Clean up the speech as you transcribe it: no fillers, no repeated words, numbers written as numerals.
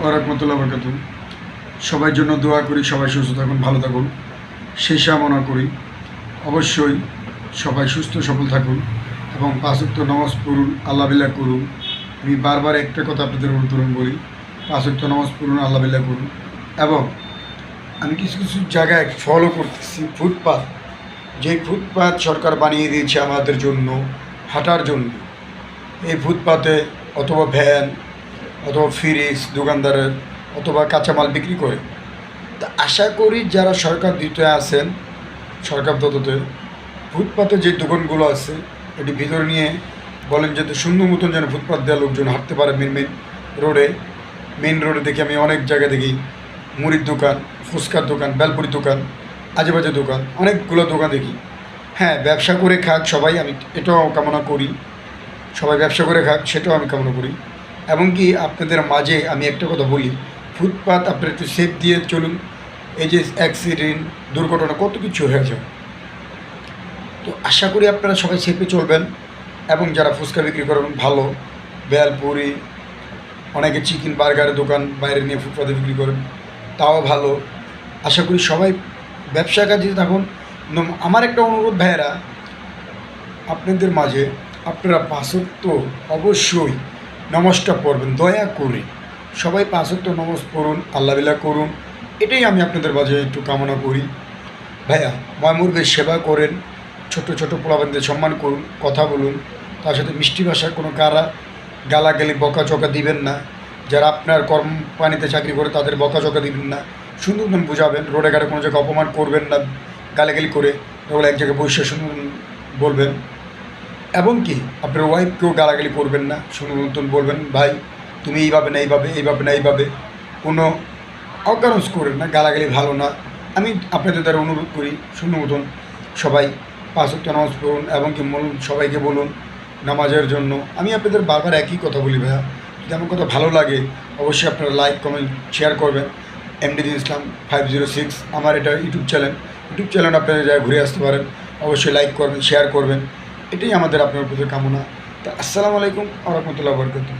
ওরহমতুল্লাহ বরকাত। সবার জন্য দোয়া করি, সবাই সুস্থ থাকুন, ভালো থাকুন, সেই কামনা করি। অবশ্যই সবাই সুস্থ সবল থাকুন এবং 5 ওয়াক্ত নামাজ পড়ুন, আল্লাহ বিল্লাহ করুন। আমি বারবার একটা কথা আপনাদের অনুসরণ বলি, 5 ওয়াক্ত নামাজ পড়ুন, আল্লাহ বিল্লাহ করুন। এবং আমি কিছু কিছু জায়গায় ফলো করতেছি ফুটপাথ, যেই ফুটপাথ সরকার বানিয়ে দিয়েছে আমাদের জন্য হাঁটার জন্য। এই ফুটপাতে অথবা ভ্যান অথবা ফ্রিজ দোকানদারের অথবা কাঁচামাল বিক্রি করে। তা আশা করি যারা সরকার দিতে আছেন, সরকার দত্ততে ফুটপাতে যে দোকানগুলো আছে এটি ভিতরে নিয়ে বলেন যাতে সুন্দর মতন যেন ফুটপাত দেওয়া লোকজন হাঁটতে পারে। মেন রোডে দেখি আমি অনেক জায়গায় দেখি মুড়ির দোকান, ফুচকার দোকান, বেলপুরির দোকান, আজেবাজে দোকান, অনেকগুলো দোকান দেখি। হ্যাঁ, ব্যবসা করে খাক সবাই, আমি এটাও কামনা করি। সবাই ব্যবসা করে খাক, সেটাও আমি কামনা করি। এমনকি আপনাদের মাঝে আমি একটা কথা বলি, ফুটপাত আপনারা একটু সেফ দিয়ে চলুন। এই যে অ্যাক্সিডেন্ট, দুর্ঘটনা কত কিছু হয়ে যায়। তো আশা করি আপনারা সবাই সেফে চলবেন। এবং যারা ফুচকা বিক্রি করেন ভালো, বেলপুরি, অনেকে চিকেন বার্গারের দোকান বাইরে নিয়ে ফুটপাতে বিক্রি করেন, তাও ভালো। আশা করি সবাই ব্যবসা কাজে থাকুন। আমার একটা অনুরোধ ভাইয়েরা, আপনাদের মাঝে আপনারা 5 ওয়াক্ত অবশ্যই নামাজটা পড়বেন, দয়া করে সবাই 5 ওয়াক্ত নামাজ পড়ুন, আল্লাহ বিল্লাহ করুন। এটাই আমি আপনাদের মাঝে একটু কামনা করি। ভাইয়া, ময়মুরবের সেবা করেন, ছোট ছোট পোলাপানদের সম্মান করুন, কথা বলুন, তার সাথে মিষ্টি ভাষার কোনো গালাগালি বকাচকা দিবেন না। যারা আপনার কোম্পানিতে চাকরি করে তাদের বকাচকা দিবেন না, সুন্দর বুঝাবেন। রোডে ঘাটে কোনো জায়গায় অপমান করবেন না গালাগালি করে, তাহলে এক জায়গায় বসে সুন্দর বলবেন। এবং কি আপনার ওয়াইফকেও গালাগালি করবেন না, সুন্দর মতন বলবেন, ভাই তুমি এইভাবে না এইভাবে, কোনো অকারণ করেন না, গালাগালি ভালো না। আমি আপনাদের দ্বারা অনুরোধ করি, সুন্দর মতন সবাই 5 ওয়াক্ত নামাজ পড়ুন। এবং কি সবাইকে বলুন নামাজের জন্য। আমি আপনাদের বারবার একই কথা বলি ভাইয়া, যদি আমার কথা ভালো লাগে অবশ্যই আপনারা লাইক, কমেন্ট, শেয়ার করবেন। এমডি ইসলাম 506 আমার এটা ইউটিউব চ্যানেল আপনারা যারা ঘুরে আসতে পারেন, অবশ্যই লাইক করবেন, শেয়ার করবেন। এটাই আমাদের আপনার প্রতি কামনা। তা আসসালামু আলাইকুম ওয়া রাহমাতুল্লাহি ওয়া বারাকাতুহু।